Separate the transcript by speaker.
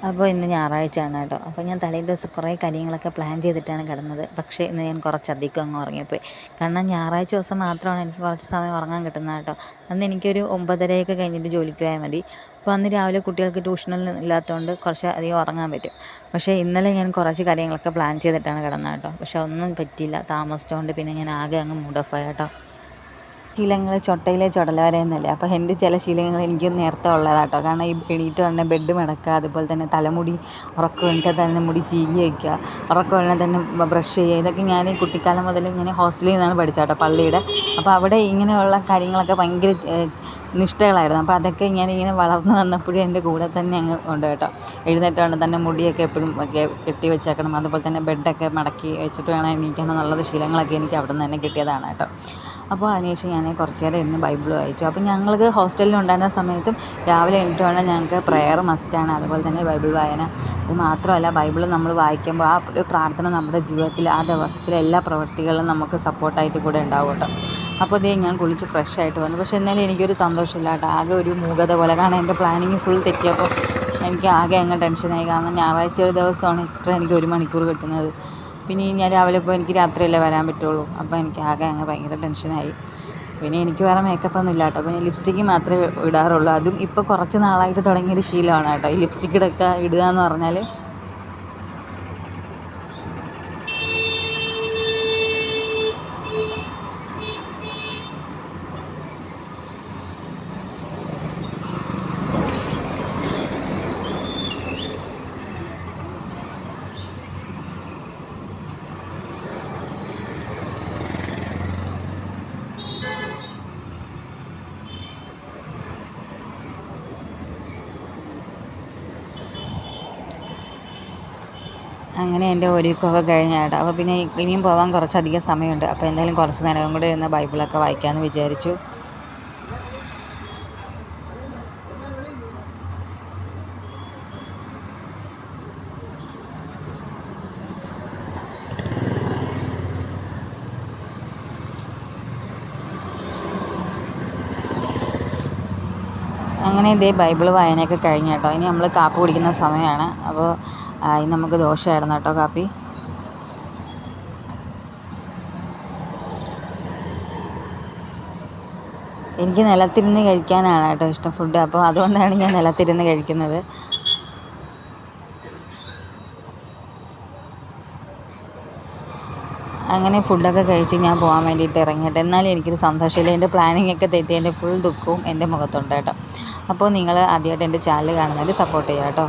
Speaker 1: അപ്പോൾ ഇന്ന് ഞായറാഴ്ചയാണ് കേട്ടോ. അപ്പോൾ ഞാൻ തലേ ദിവസം കുറേ കാര്യങ്ങളൊക്കെ പ്ലാൻ ചെയ്തിട്ടാണ് കിടന്നത്. പക്ഷേ ഇന്ന് ഞാൻ കുറച്ചധികം അങ്ങ് ഉറങ്ങിപ്പോയി. കാരണം ഞായറാഴ്ച ദിവസം മാത്രമാണ് എനിക്ക് കുറച്ച് സമയം ഉറങ്ങാൻ കിട്ടുന്നത് കേട്ടോ. അന്ന് എനിക്കൊരു 9:30 കഴിഞ്ഞിട്ട് ജോലിക്ക് പോയാൽ മതി. അപ്പോൾ അന്ന് രാവിലെ കുട്ടികൾക്ക് ട്യൂഷനൊന്നും ഇല്ലാത്തതുകൊണ്ട് കുറച്ച് അധികം ഉറങ്ങാൻ പറ്റും. പക്ഷേ ഇന്നലെ ഞാൻ കുറച്ച് കാര്യങ്ങളൊക്കെ പ്ലാൻ ചെയ്തിട്ടാണ് കിടന്നത് കേട്ടോ. പക്ഷേ ഒന്നും പറ്റിയില്ല, താമസിച്ചുകൊണ്ട് പിന്നെ ഞാൻ ആകെ അങ്ങ് മൂഡ് ഓഫ് ആയി കേട്ടോ. ശീലങ്ങൾ ചൊട്ടയിലെ ചുടലവരെ എന്നല്ലേ. അപ്പോൾ എൻ്റെ ചില ശീലങ്ങൾ എനിക്ക് നേരത്തെ ഉള്ളതാട്ടോ. കാരണം ഈ എണീറ്റ് ഉടനെ ബെഡ് മടക്കുക, അതുപോലെ തന്നെ തലമുടി ഉറക്കം എണീറ്റാൽ തന്നെ മുടി ചീകി വയ്ക്കുക, ഉറക്കം ഉടനെ തന്നെ ബ്രഷ് ചെയ്യുക. ഇതൊക്കെ ഞാൻ ഈ കുട്ടിക്കാലം മുതൽ ഞാൻ ഹോസ്റ്റലിൽ നിന്നാണ് പഠിച്ചാട്ടോ, പള്ളിയുടെ. അപ്പോൾ അവിടെ ഇങ്ങനെയുള്ള കാര്യങ്ങളൊക്കെ ഭയങ്കര നിഷ്ഠകളായിരുന്നു. അപ്പോൾ അതൊക്കെ ഞാനിങ്ങനെ വളർന്നു വന്നപ്പോഴും എൻ്റെ കൂടെ തന്നെ അങ്ങ് ഉണ്ട് കേട്ടോ. എഴുന്നേറ്റ് തന്നെ മുടിയൊക്കെ എപ്പോഴും കെട്ടി വെച്ചേക്കണം, അതുപോലെ തന്നെ ബെഡൊക്കെ മടക്കി വെച്ചിട്ട് വേണം എണീക്കാൻ എന്നുള്ളത് ശീലങ്ങളൊക്കെ എനിക്ക് അവിടെ നിന്ന് തന്നെ കിട്ടിയതാണ് കേട്ടോ. അപ്പോൾ അതിനുശേഷം ഞാൻ കുറച്ച് നേരം ഇരുന്ന് ബൈബിൾ വായിച്ചു. അപ്പോൾ ഞങ്ങൾക്ക് ഹോസ്റ്റലിൽ ഉണ്ടായിരുന്ന സമയത്തും രാവിലെ എണീറ്റ് വേണം ഞങ്ങൾക്ക് പ്രെയർ മസ്റ്റാണ്, അതുപോലെ തന്നെ ബൈബിൾ വായന. അത് മാത്രമല്ല, ബൈബിൾ നമ്മൾ വായിക്കുമ്പോൾ ആ ഒരു പ്രാർത്ഥന നമ്മുടെ ജീവിതത്തിൽ ആ ദിവസത്തിലെ എല്ലാ പ്രവൃത്തികളിലും നമുക്ക് സപ്പോർട്ടായിട്ട് കൂടെ ഉണ്ടാവും കേട്ടോ. അപ്പോൾ ഇതേ ഞാൻ കുളിച്ച് ഫ്രഷ് ആയിട്ട് വന്നു. പക്ഷേ എന്നാലും എനിക്കൊരു സന്തോഷമില്ല കേട്ടോ, ആകെ ഒരു മൂകത പോലെ. കാരണം എൻ്റെ പ്ലാനിങ് ഫുൾ തെറ്റിയപ്പോൾ എനിക്ക് ആകെ അങ്ങ് ടെൻഷനായി. കാരണം ഞായറാഴ്ച ഒരു ദിവസമാണ് എക്സ്ട്രാ എനിക്ക് 1 മണിക്കൂർ കിട്ടുന്നത്. പിന്നെ ഞാൻ രാവിലെ ഇപ്പോൾ എനിക്ക് രാത്രിയല്ലേ വരാൻ പറ്റുള്ളൂ. അപ്പോൾ എനിക്ക് ആകെ അങ്ങ് ഭയങ്കര ടെൻഷനായി. പിന്നെ എനിക്ക് വേറെ മേക്കപ്പൊന്നും ഇല്ല കേട്ടോ. പിന്നെ ലിപ്സ്റ്റിക്ക് മാത്രമേ ഇടാറുള്ളൂ. അതും ഇപ്പോൾ കുറച്ച് നാളായിട്ട് തുടങ്ങിയൊരു ശീലമാണ് കേട്ടോ, ഈ ലിപ്സ്റ്റിക്ക് ഇടുക എന്ന് പറഞ്ഞാൽ. അങ്ങനെ എൻ്റെ ഒരുക്കമൊക്കെ കഴിഞ്ഞ കേട്ടോ. അപ്പോൾ പിന്നെ ഇനിയും പോകാൻ കുറച്ചധികം സമയമുണ്ട്. അപ്പോൾ എന്തായാലും കുറച്ച് നേരം കൂടെ ഇരുന്ന് ബൈബിളൊക്കെ വായിക്കാമെന്ന് വിചാരിച്ചു. അങ്ങനെ ഇതേ ബൈബിൾ വായനയൊക്കെ കഴിഞ്ഞ കേട്ടോ. ഇനി നമ്മൾ കാപ്പി കുടിക്കുന്ന സമയമാണ്. അപ്പോൾ ഇനി നമുക്ക് ദോശയായിരുന്നു കേട്ടോ കാപ്പി. എനിക്ക് നിലത്തിരുന്ന് കഴിക്കാനാണ് കേട്ടോ ഇഷ്ടം ഫുഡ്. അപ്പോൾ അതുകൊണ്ടാണ് ഞാൻ നിലത്തിരുന്ന് കഴിക്കുന്നത്. അങ്ങനെ ഫുഡൊക്കെ കഴിച്ച് ഞാൻ പോകാൻ വേണ്ടിയിട്ട് ഇറങ്ങിയിട്ട്, എന്നാലും എനിക്കൊരു സന്തോഷമില്ല. എൻ്റെ പ്ലാനിങ് ഒക്കെ തെറ്റി, എൻ്റെ ഫുൾ ദുഃഖവും എൻ്റെ മുഖത്തുണ്ട് കേട്ടോ. അപ്പോൾ നിങ്ങൾ ആദ്യമായിട്ട് എൻ്റെ ചാനൽ കാണുന്നതിൽ സപ്പോർട്ട് ചെയ്യുക കേട്ടോ.